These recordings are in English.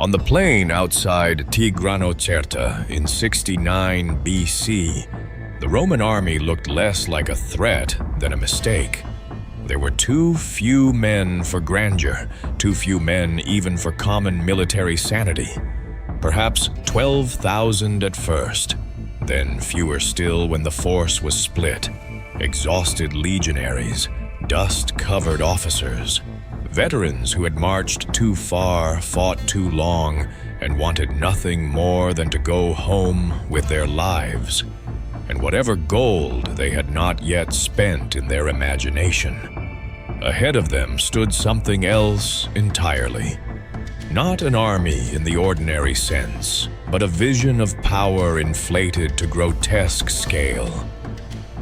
On the plain outside Tigranocerta in 69 BC, the Roman army looked less like a threat than a mistake. There were too few men for grandeur, too few men even for common military sanity. Perhaps 12,000 at first, then fewer still when the force was split. Exhausted legionaries, dust-covered officers, veterans who had marched too far, fought too long, and wanted nothing more than to go home with their lives, and whatever gold they had not yet spent in their imagination. Ahead of them stood something else entirely. Not an army in the ordinary sense, but a vision of power inflated to grotesque scale.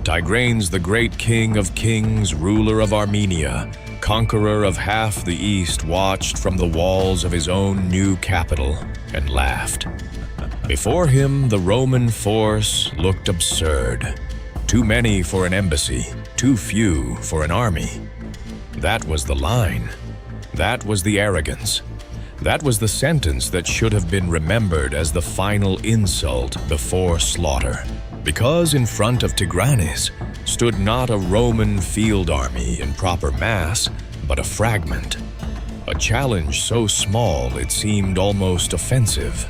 Tigranes, the great king of kings, ruler of Armenia, conqueror of half the East, watched from the walls of his own new capital and laughed. Before him, the Roman force looked absurd. Too many for an embassy, too few for an army. That was the line. That was the arrogance. That was the sentence that should have been remembered as the final insult before slaughter. Because in front of Tigranes stood not a Roman field army in proper mass, but a fragment. A challenge so small it seemed almost offensive.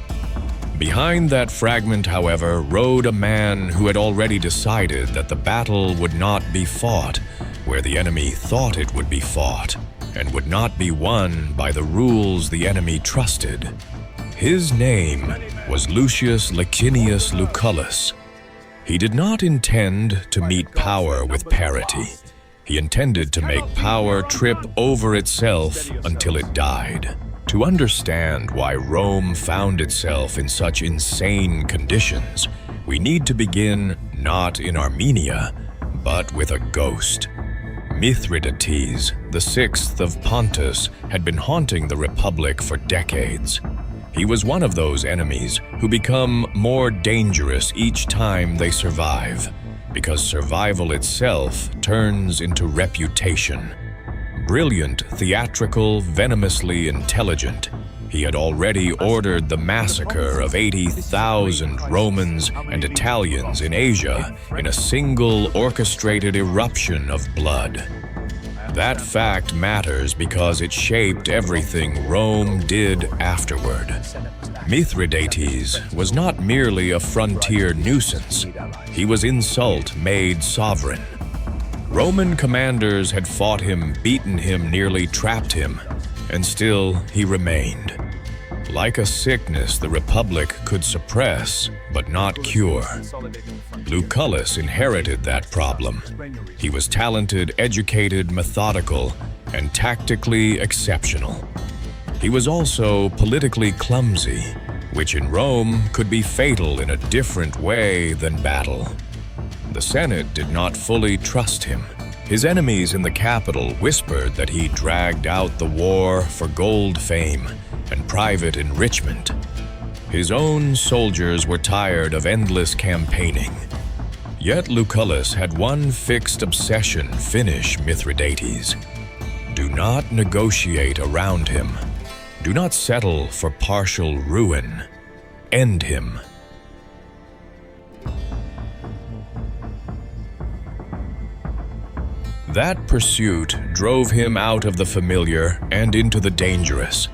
Behind that fragment, however, rode a man who had already decided that the battle would not be fought where the enemy thought it would be fought, and would not be won by the rules the enemy trusted. His name was Lucius Licinius Lucullus. He did not intend to meet power with parity. He intended to make power trip over itself until it died. To understand why Rome found itself in such insane conditions, we need to begin not in Armenia, but with a ghost. Mithridates, the sixth of Pontus, had been haunting the Republic for decades. He was one of those enemies who become more dangerous each time they survive, because survival itself turns into reputation. Brilliant, theatrical, venomously intelligent, he had already ordered the massacre of 80,000 Romans and Italians in Asia in a single orchestrated eruption of blood. That fact matters because it shaped everything Rome did afterward. Mithridates was not merely a frontier nuisance. He was insult made sovereign. Roman commanders had fought him, beaten him, nearly trapped him, and still he remained. Like a sickness the Republic could suppress, but not cure. Lucullus inherited that problem. He was talented, educated, methodical, and tactically exceptional. He was also politically clumsy, which in Rome could be fatal in a different way than battle. The Senate did not fully trust him. His enemies in the capital whispered that he dragged out the war for gold fame and private enrichment. His own soldiers were tired of endless campaigning. Yet Lucullus had one fixed obsession: finish Mithridates. Do not negotiate around him. Do not settle for partial ruin. End him. That pursuit drove him out of the familiar and into the dangerous.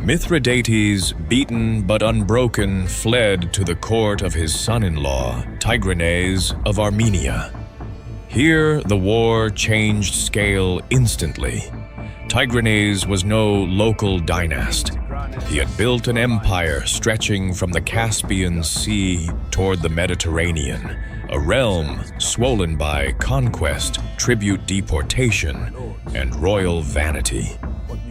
Mithridates, beaten but unbroken, fled to the court of his son-in-law, Tigranes of Armenia. Here, the war changed scale instantly. Tigranes was no local dynast. He had built an empire stretching from the Caspian Sea toward the Mediterranean, a realm swollen by conquest, tribute deportation, and royal vanity.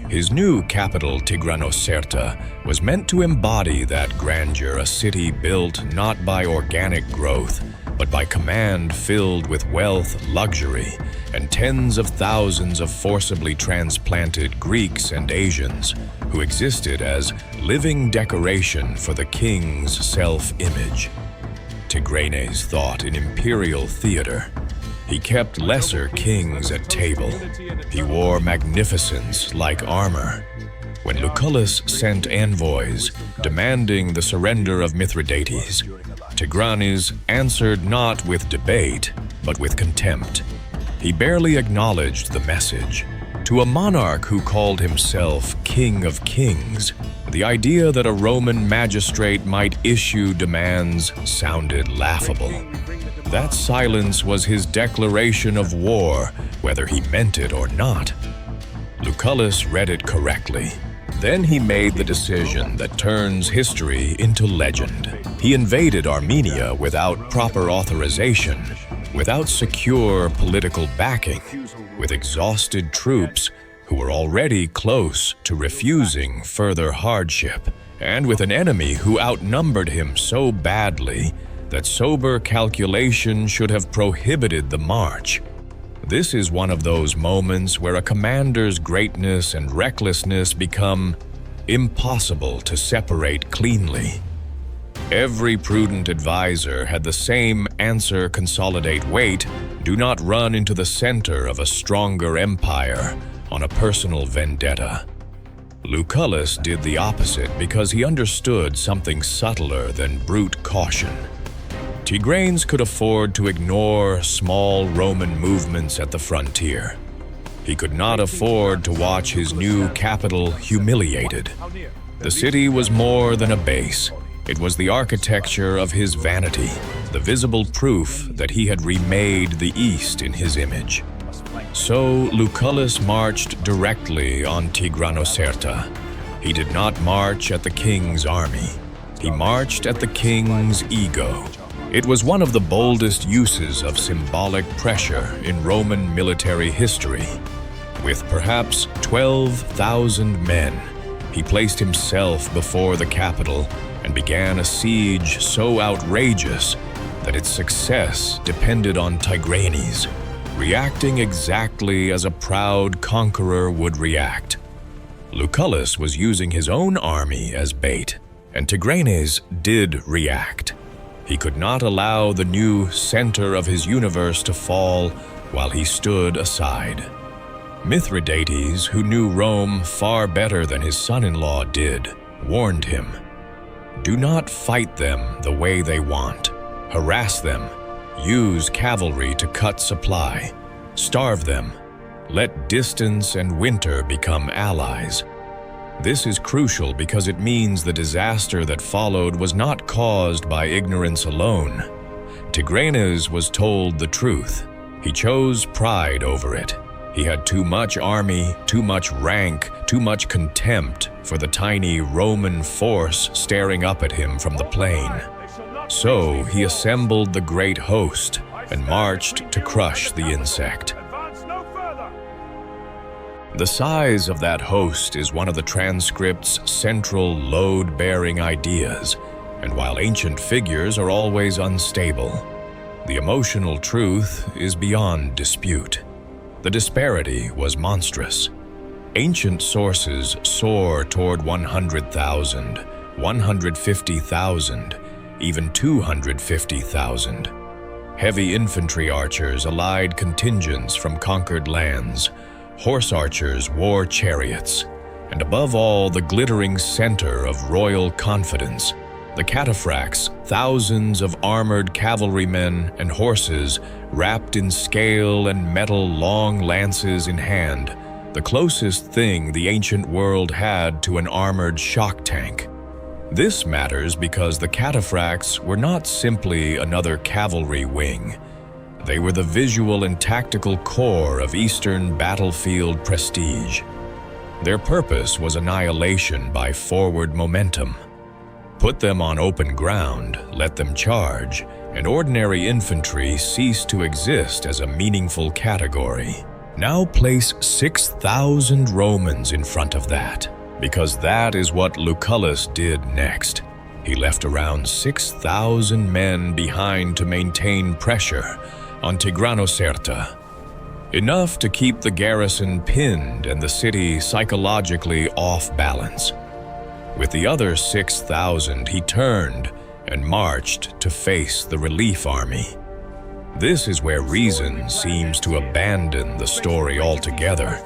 His new capital, Tigranocerta, was meant to embody that grandeur, a city built not by organic growth, but by command filled with wealth, luxury, and tens of thousands of forcibly transplanted Greeks and Asians who existed as living decoration for the king's self-image. Tigranes thought in imperial theater. He kept lesser kings at table. He wore magnificence like armor. When Lucullus sent envoys demanding the surrender of Mithridates, Tigranes answered not with debate, but with contempt. He barely acknowledged the message. To a monarch who called himself King of Kings, the idea that a Roman magistrate might issue demands sounded laughable. That silence was his declaration of war, whether he meant it or not. Lucullus read it correctly. Then he made the decision that turns history into legend. He invaded Armenia without proper authorization, without secure political backing, with exhausted troops who were already close to refusing further hardship, and with an enemy who outnumbered him so badly that sober calculation should have prohibited the march. This is one of those moments where a commander's greatness and recklessness become impossible to separate cleanly. Every prudent advisor had the same answer: consolidate weight, do not run into the center of a stronger empire on a personal vendetta. Lucullus did the opposite because he understood something subtler than brute caution. Tigranes could afford to ignore small Roman movements at the frontier. He could not afford to watch his new capital humiliated. The city was more than a base. It was the architecture of his vanity, the visible proof that he had remade the East in his image. So Lucullus marched directly on Tigranocerta. He did not march at the king's army. He marched at the king's ego. It was one of the boldest uses of symbolic pressure in Roman military history. With perhaps 12,000 men, he placed himself before the capital and began a siege so outrageous that its success depended on Tigranes, reacting exactly as a proud conqueror would react. Lucullus was using his own army as bait, and Tigranes did react. He could not allow the new center of his universe to fall while he stood aside. Mithridates, who knew Rome far better than his son-in-law did, warned him, "Do not fight them the way they want. Harass them. Use cavalry to cut supply. Starve them. Let distance and winter become allies." This is crucial because it means the disaster that followed was not caused by ignorance alone. Tigranes was told the truth. He chose pride over it. He had too much army, too much rank, too much contempt for the tiny Roman force staring up at him from the plain. So he assembled the great host and marched to crush the insect. The size of that host is one of the transcript's central load-bearing ideas, and while ancient figures are always unstable, the emotional truth is beyond dispute. The disparity was monstrous. Ancient sources soar toward 100,000, 150,000, even 250,000. Heavy infantry archers allied contingents from conquered lands, horse archers wore chariots, and above all, the glittering center of royal confidence, the Cataphracts, thousands of armored cavalrymen and horses wrapped in scale and metal long lances in hand, the closest thing the ancient world had to an armored shock tank. This matters because the Cataphracts were not simply another cavalry wing. They were the visual and tactical core of Eastern battlefield prestige. Their purpose was annihilation by forward momentum. Put them on open ground, let them charge, and ordinary infantry ceased to exist as a meaningful category. Now place 6,000 Romans in front of that, because that is what Lucullus did next. He left around 6,000 men behind to maintain pressure on Tigranocerta, enough to keep the garrison pinned and the city psychologically off balance. With the other 6,000, he turned and marched to face the relief army. This is where reason seems to abandon the story altogether.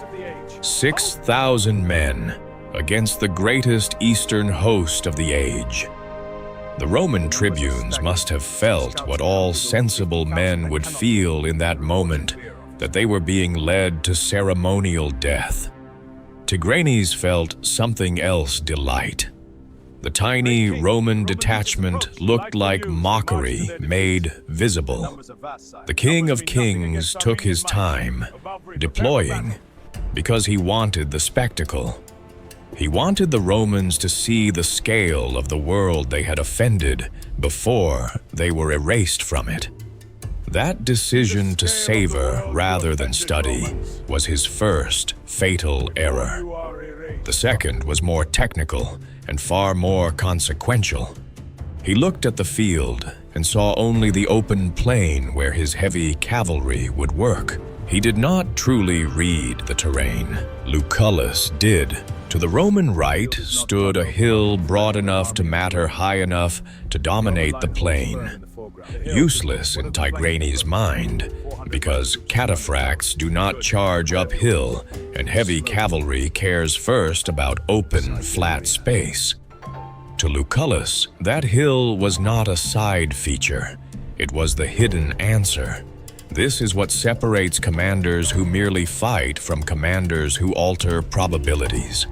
6,000 men, against the greatest eastern host of the age. The Roman tribunes must have felt what all sensible men would feel in that moment, that they were being led to ceremonial death. Tigranes felt something else delight. The tiny Roman detachment looked like mockery made visible. The King of Kings took his time, deploying, because he wanted the spectacle. He wanted the Romans to see the scale of the world they had offended before they were erased from it. That decision to savor rather than study was his first fatal error. The second was more technical and far more consequential. He looked at the field and saw only the open plain where his heavy cavalry would work. He did not truly read the terrain. Lucullus did. To the Roman right stood a hill broad enough to matter high enough to dominate the plain. Useless in Tigranes' mind, because Cataphracts do not charge uphill, and heavy cavalry cares first about open, flat space. To Lucullus, that hill was not a side feature. It was the hidden answer. This is what separates commanders who merely fight from commanders who alter probabilities.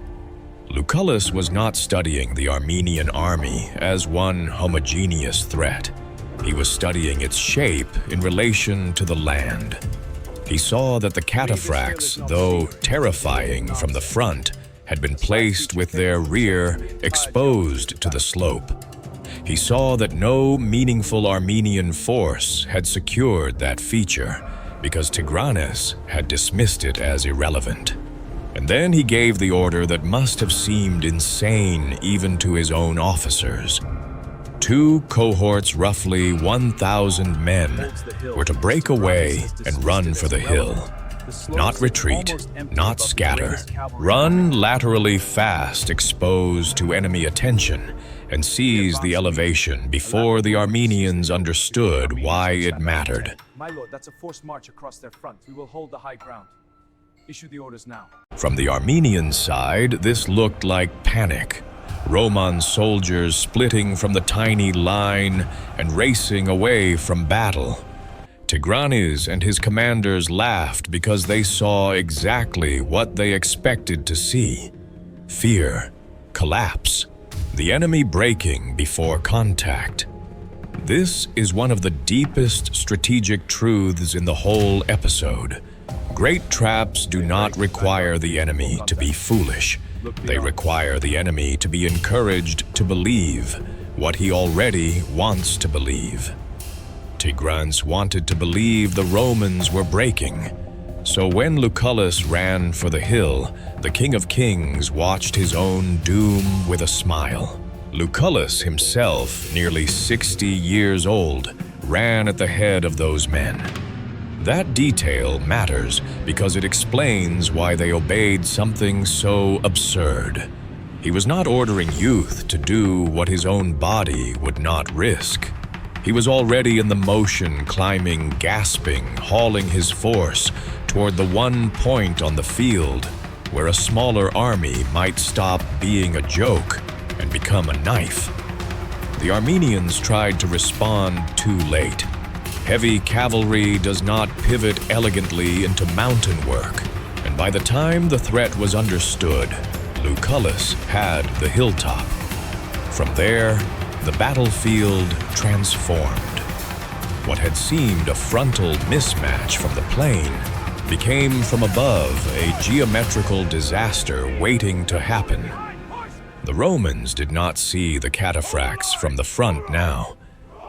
Lucullus was not studying the Armenian army as one homogeneous threat. He was studying its shape in relation to the land. He saw that the Cataphracts, though terrifying from the front, had been placed with their rear exposed to the slope. He saw that no meaningful Armenian force had secured that feature because Tigranes had dismissed it as irrelevant. And then he gave the order that must have seemed insane even to his own officers. 2 cohorts, roughly 1,000 men, were to break away and run for the hill. Not retreat, not scatter. Run laterally fast, exposed to enemy attention, and seize the elevation before the Armenians understood why it mattered. My lord, that's a forced march across their front. We will hold the high ground. Issue the orders now. From the Armenian side, this looked like panic. Roman soldiers splitting from the tiny line and racing away from battle. Tigranes and his commanders laughed because they saw exactly what they expected to see. Fear, collapse, the enemy breaking before contact. This is one of the deepest strategic truths in the whole episode. Great traps do not require the enemy to be foolish. They require the enemy to be encouraged to believe what he already wants to believe. Tigranes wanted to believe the Romans were breaking. So when Lucullus ran for the hill, the King of Kings watched his own doom with a smile. Lucullus himself, nearly 60 years old, ran at the head of those men. That detail matters because it explains why they obeyed something so absurd. He was not ordering youth to do what his own body would not risk. He was already in the motion, climbing, gasping, hauling his force toward the one point on the field where a smaller army might stop being a joke and become a knife. The Armenians tried to respond too late. Heavy cavalry does not pivot elegantly into mountain work, and by the time the threat was understood, Lucullus had the hilltop. From there, the battlefield transformed. What had seemed a frontal mismatch from the plain became from above a geometrical disaster waiting to happen. The Romans did not see the Cataphracts from the front now.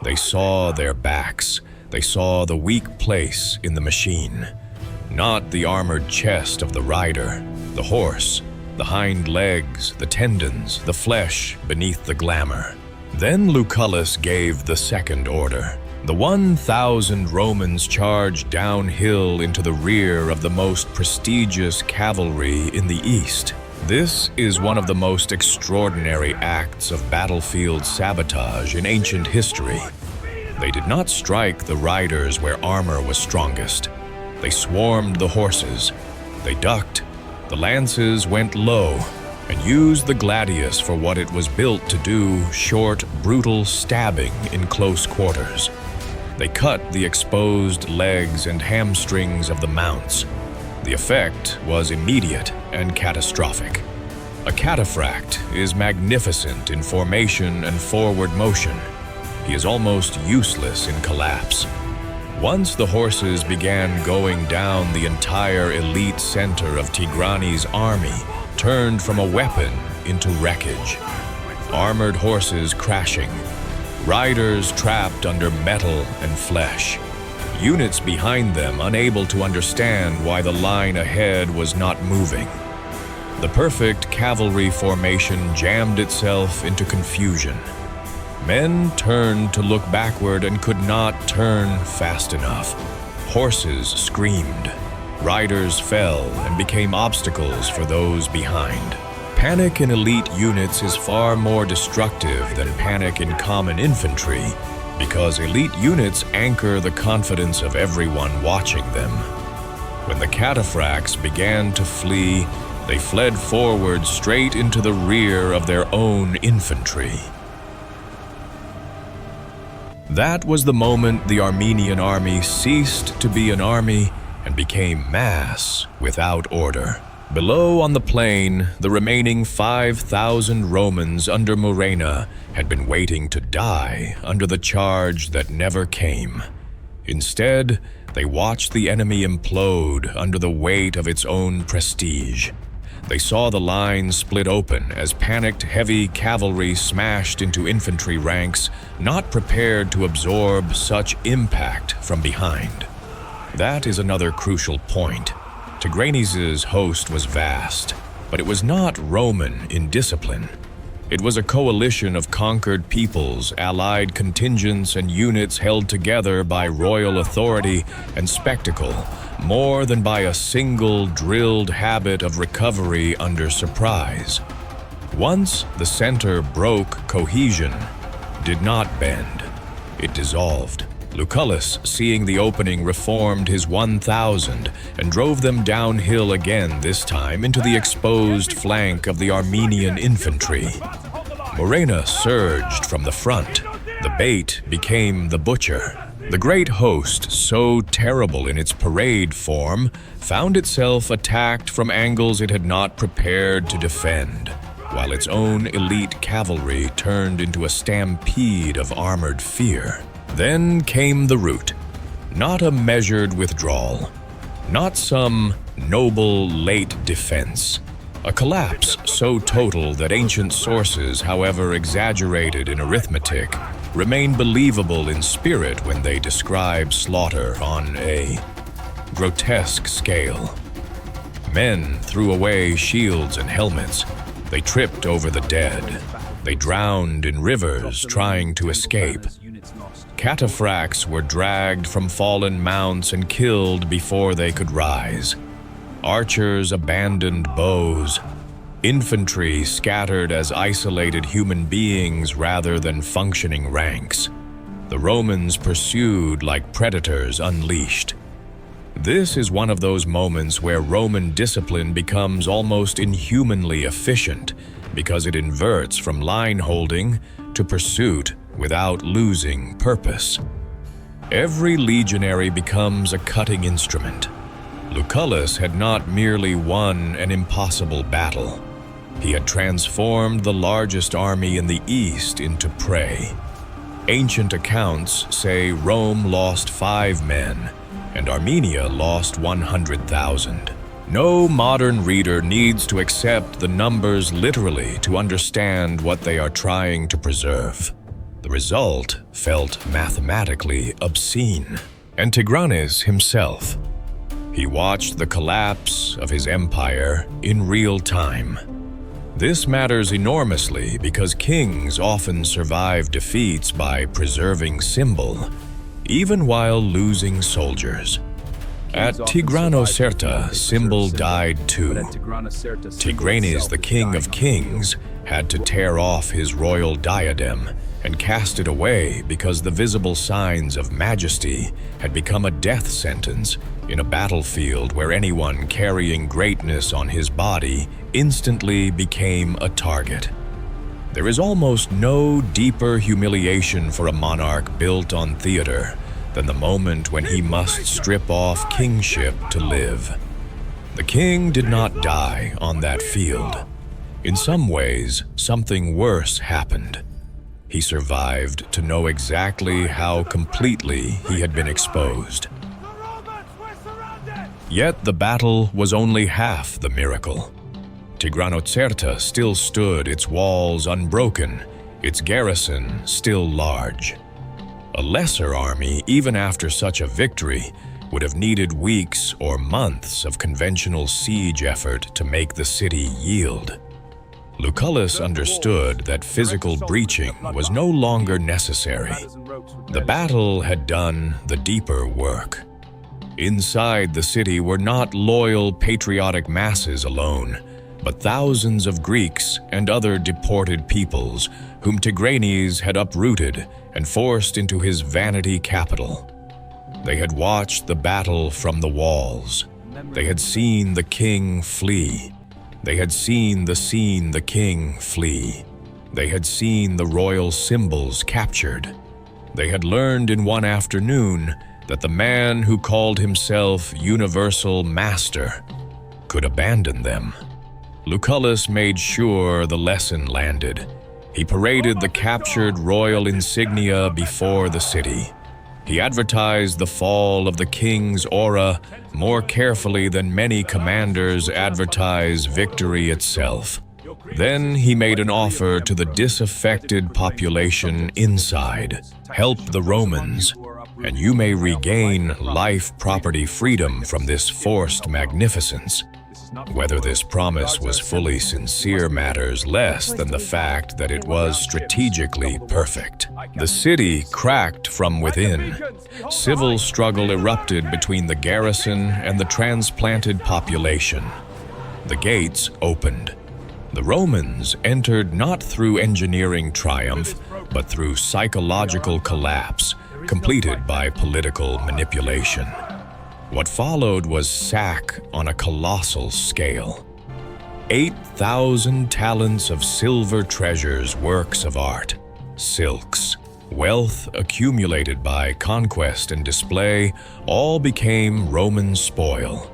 They saw their backs. They saw the weak place in the machine, not the armored chest of the rider, the horse, the hind legs, the tendons, the flesh beneath the glamour. Then Lucullus gave the second order. The 1,000 Romans charged downhill into the rear of the most prestigious cavalry in the east. This is one of the most extraordinary acts of battlefield sabotage in ancient history. They did not strike the riders where armor was strongest. They swarmed the horses. They ducked. The lances went low. and used the gladius for what it was built to do: short, brutal stabbing in close quarters. They cut the exposed legs and hamstrings of the mounts. The effect was immediate and catastrophic. A cataphract is magnificent in formation and forward motion. He is almost useless in collapse. Once the horses began going down, the entire elite center of Tigranes' army turned from a weapon into wreckage. Armored horses crashing, riders trapped under metal and flesh, units behind them unable to understand why the line ahead was not moving. The perfect cavalry formation jammed itself into confusion. Men turned to look backward and could not turn fast enough. Horses screamed. Riders fell and became obstacles for those behind. Panic in elite units is far more destructive than panic in common infantry, because elite units anchor the confidence of everyone watching them. When the Cataphracts began to flee, they fled forward straight into the rear of their own infantry. That was the moment the Armenian army ceased to be an army and became mass without order. Below on the plain, the remaining 5,000 Romans under Murena had been waiting to die under the charge that never came. Instead, they watched the enemy implode under the weight of its own prestige. They saw the line split open as panicked heavy cavalry smashed into infantry ranks, not prepared to absorb such impact from behind. That is another crucial point. Tigranes' host was vast, but it was not Roman in discipline. It was a coalition of conquered peoples, allied contingents, and units held together by royal authority and spectacle, more than by a single drilled habit of recovery under surprise. Once the center broke, cohesion did not bend. It dissolved. Lucullus, seeing the opening, reformed his 1,000 and drove them downhill again, this time into the exposed flank of the Armenian infantry. Murena surged from the front. The bait became the butcher. The great host, so terrible in its parade form, found itself attacked from angles it had not prepared to defend, while its own elite cavalry turned into a stampede of armored fear. Then came the rout, not a measured withdrawal, not some noble late defense. A collapse so total that ancient sources, however exaggerated in arithmetic, remain believable in spirit when they describe slaughter on a grotesque scale. Men threw away shields and helmets. They tripped over the dead. They drowned in rivers trying to escape. Cataphracts were dragged from fallen mounts and killed before they could rise. Archers abandoned bows. Infantry scattered as isolated human beings rather than functioning ranks. The Romans pursued like predators unleashed. This is one of those moments where Roman discipline becomes almost inhumanly efficient, because it inverts from line holding to pursuit without losing purpose. Every legionary becomes a cutting instrument. Lucullus had not merely won an impossible battle. He had transformed the largest army in the East into prey. Ancient accounts say Rome lost 5 men, and Armenia lost 100,000. No modern reader needs to accept the numbers literally to understand what they are trying to preserve. The result felt mathematically obscene. And Tigranes himself. He watched the collapse of his empire in real time. This matters enormously because kings often survive defeats by preserving symbol, even while losing soldiers. At Tigranocerta, symbol died too. Tigranes, the king of kings, had to tear off his royal diadem and cast it away because the visible signs of majesty had become a death sentence in a battlefield where anyone carrying greatness on his body instantly became a target. There is almost no deeper humiliation for a monarch built on theater than the moment when he must strip off kingship to live. The king did not die on that field. In some ways, something worse happened. He survived to know exactly how completely he had been exposed. Yet the battle was only half the miracle. Tigranocerta still stood, its walls unbroken, its garrison still large. A lesser army, even after such a victory, would have needed weeks or months of conventional siege effort to make the city yield. Lucullus understood that physical breaching was no longer necessary. The battle had done the deeper work. Inside the city were not loyal, patriotic masses alone, but thousands of Greeks and other deported peoples whom Tigranes had uprooted and forced into his vanity capital. They had watched the battle from the walls. They had seen the king flee. They had seen the king flee. They had seen the royal symbols captured. They had learned in one afternoon that the man who called himself universal master could abandon them. Lucullus made sure the lesson landed. He paraded the captured royal insignia before the city. He advertised the fall of the king's aura more carefully than many commanders advertise victory itself. Then he made an offer to the disaffected population inside. Help the Romans, and you may regain life, property, freedom from this forced magnificence. Whether this promise was fully sincere matters less than the fact that it was strategically perfect. The city cracked from within. Civil struggle erupted between the garrison and the transplanted population. The gates opened. The Romans entered not through engineering triumph, but through psychological collapse, completed by political manipulation. What followed was sack on a colossal scale. 8,000 talents of silver treasures, works of art, silks, wealth accumulated by conquest and display, all became Roman spoil.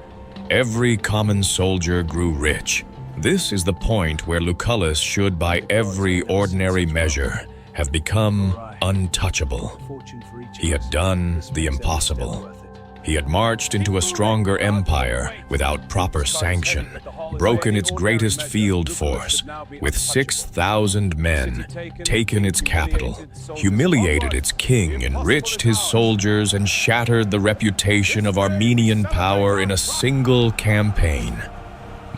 Every common soldier grew rich. This is the point where Lucullus should, by every ordinary measure, have become untouchable. He had done the impossible. He had marched into a stronger empire without proper sanction, broken its greatest field force, with 6,000 men, taken its capital, humiliated its king, enriched his soldiers, and shattered the reputation of Armenian power in a single campaign.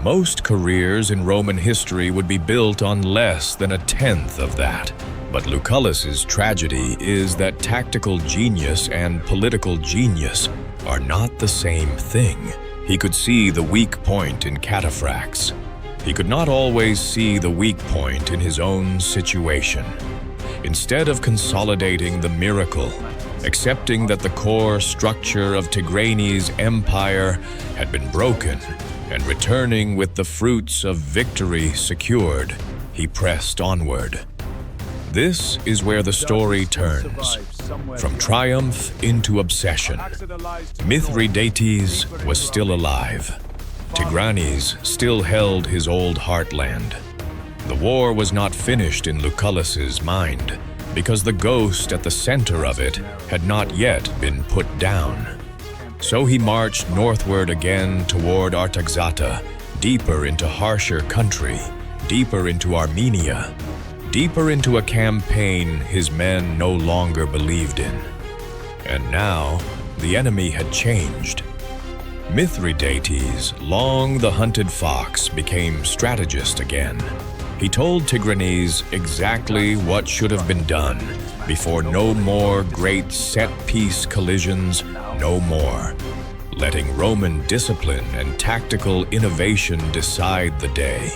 Most careers in Roman history would be built on less than a tenth of that. But Lucullus's tragedy is that tactical genius and political genius are not the same thing. He could see the weak point in Cataphracts. He could not always see the weak point in his own situation. Instead of consolidating the miracle, accepting that the core structure of Tigranes' empire had been broken, and returning with the fruits of victory secured, he pressed onward. This is where the story turns, from triumph into obsession. Mithridates was still alive. Tigranes still held his old heartland. The war was not finished in Lucullus's mind, because the ghost at the center of it had not yet been put down. So he marched northward again toward Artaxata, deeper into harsher country, deeper into Armenia, deeper into a campaign his men no longer believed in. And now, the enemy had changed. Mithridates, long the hunted fox, became strategist again. He told Tigranes exactly what should have been done before no more great set-piece collisions, no more. Letting Roman discipline and tactical innovation decide the day.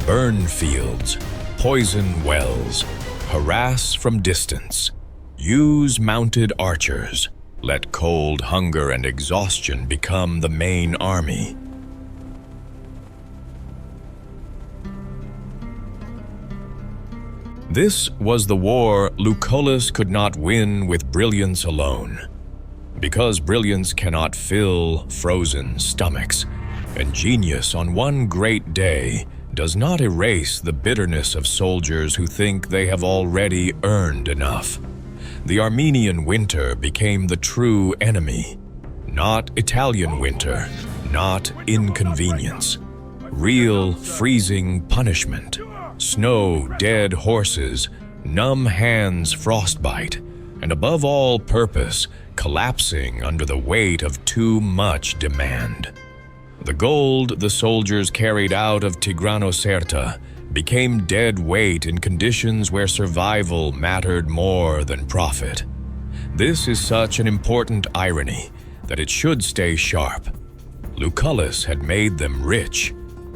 Burn fields, poison wells, harass from distance, use mounted archers, let cold, hunger, and exhaustion become the main army. This was the war Lucullus could not win with brilliance alone. Because brilliance cannot fill frozen stomachs, and genius on one great day does not erase the bitterness of soldiers who think they have already earned enough. The Armenian winter became the true enemy. Not Italian winter, not inconvenience. Real freezing punishment. Snow, dead horses, numb hands, frostbite, and above all purpose, collapsing under the weight of too much demand. The gold the soldiers carried out of Tigranocerta became dead weight in conditions where survival mattered more than profit. This is such an important irony that it should stay sharp. Lucullus had made them rich.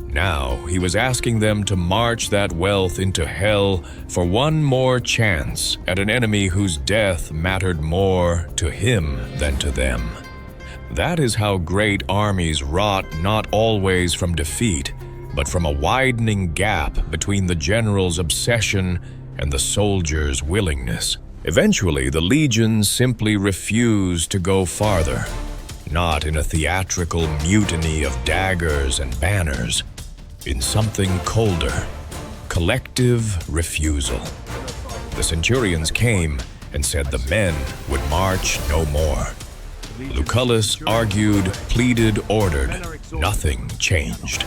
Now he was asking them to march that wealth into hell for one more chance at an enemy whose death mattered more to him than to them. That is how great armies rot, not always from defeat, but from a widening gap between the general's obsession and the soldier's willingness. Eventually, the legions simply refused to go farther, not in a theatrical mutiny of daggers and banners, in something colder, collective refusal. The centurions came and said the men would march no more. Lucullus argued, pleaded, ordered. Nothing changed.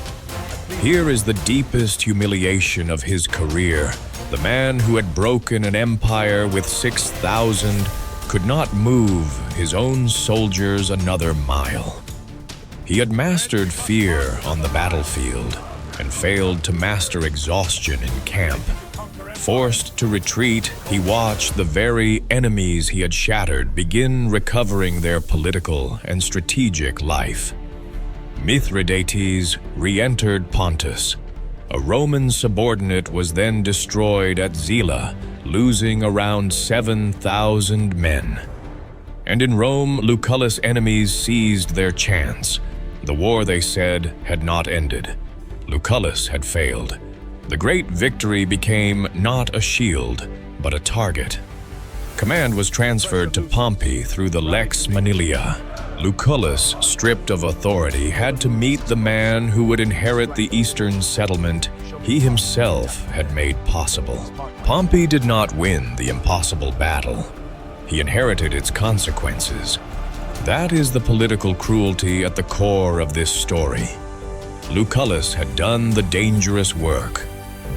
Here is the deepest humiliation of his career. The man who had broken an empire with 6,000 could not move his own soldiers another mile. He had mastered fear on the battlefield and failed to master exhaustion in camp. Forced to retreat, he watched the very enemies he had shattered begin recovering their political and strategic life. Mithridates re-entered Pontus. A Roman subordinate was then destroyed at Zela, losing around 7,000 men. And in Rome, Lucullus' enemies seized their chance. The war, they said, had not ended. Lucullus had failed. The great victory became not a shield, but a target. Command was transferred to Pompey through the Lex Manilia. Lucullus, stripped of authority, had to meet the man who would inherit the eastern settlement he himself had made possible. Pompey did not win the impossible battle. He inherited its consequences. That is the political cruelty at the core of this story. Lucullus had done the dangerous work,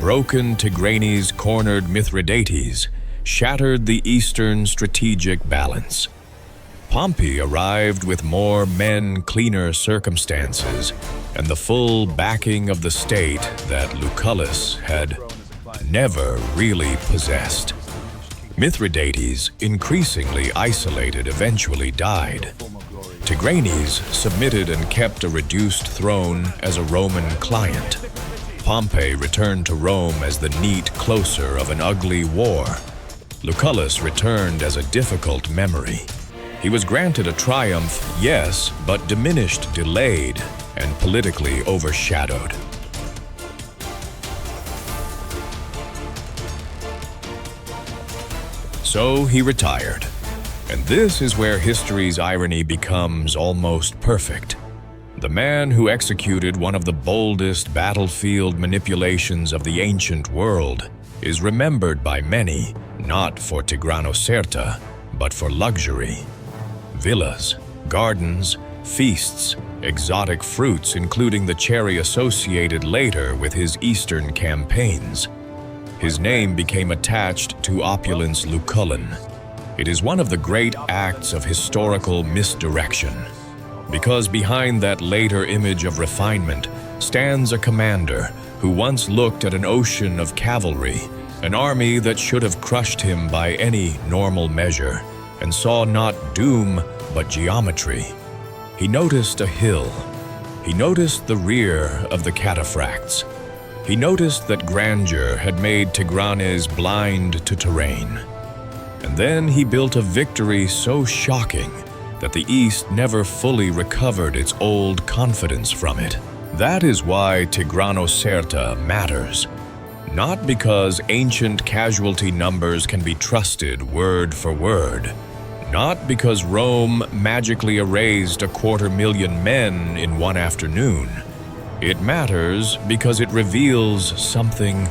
broken Tigranes' cornered Mithridates, shattered the eastern strategic balance. Pompey arrived with more men, cleaner circumstances, and the full backing of the state that Lucullus had never really possessed. Mithridates, increasingly isolated, eventually died. Tigranes submitted and kept a reduced throne as a Roman client. Pompey returned to Rome as the neat closer of an ugly war. Lucullus returned as a difficult memory. He was granted a triumph, yes, but diminished, delayed, and politically overshadowed. So he retired. And this is where history's irony becomes almost perfect. The man who executed one of the boldest battlefield manipulations of the ancient world is remembered by many, not for Tigranocerta, but for luxury. Villas, gardens, feasts, exotic fruits, including the cherry associated later with his eastern campaigns. His name became attached to opulence Lucullan. It is one of the great acts of historical misdirection, because behind that later image of refinement stands a commander who once looked at an ocean of cavalry, an army that should have crushed him by any normal measure, and saw not doom but geometry. He noticed a hill. He noticed the rear of the Cataphracts. He noticed that grandeur had made Tigranes blind to terrain. And then he built a victory so shocking that the East never fully recovered its old confidence from it. That is why Tigranocerta matters. Not because ancient casualty numbers can be trusted word for word. Not because Rome magically erased 250,000 men in one afternoon. It matters because it reveals something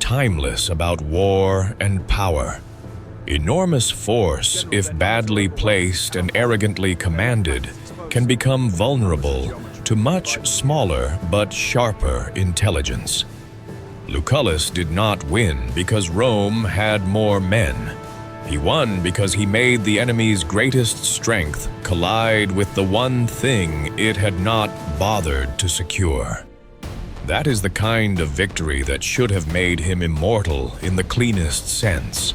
timeless about war and power. Enormous force, if badly placed and arrogantly commanded, can become vulnerable to much smaller but sharper intelligence. Lucullus did not win because Rome had more men. He won because he made the enemy's greatest strength collide with the one thing it had not bothered to secure. That is the kind of victory that should have made him immortal in the cleanest sense.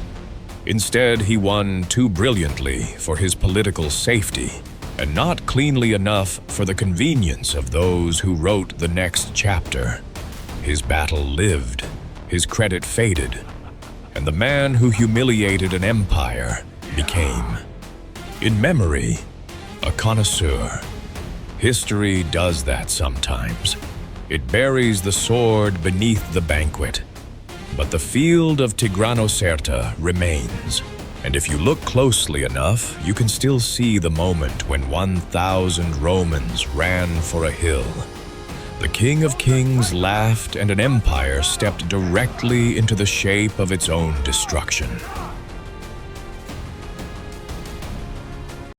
Instead, he won too brilliantly for his political safety, and not cleanly enough for the convenience of those who wrote the next chapter. His battle lived, his credit faded, and the man who humiliated an empire became, in memory, a connoisseur. History does that sometimes. It buries the sword beneath the banquet. But the field of Tigranocerta remains, and if you look closely enough, you can still see the moment when 1,000 Romans ran for a hill. The King of Kings laughed, and an empire stepped directly into the shape of its own destruction.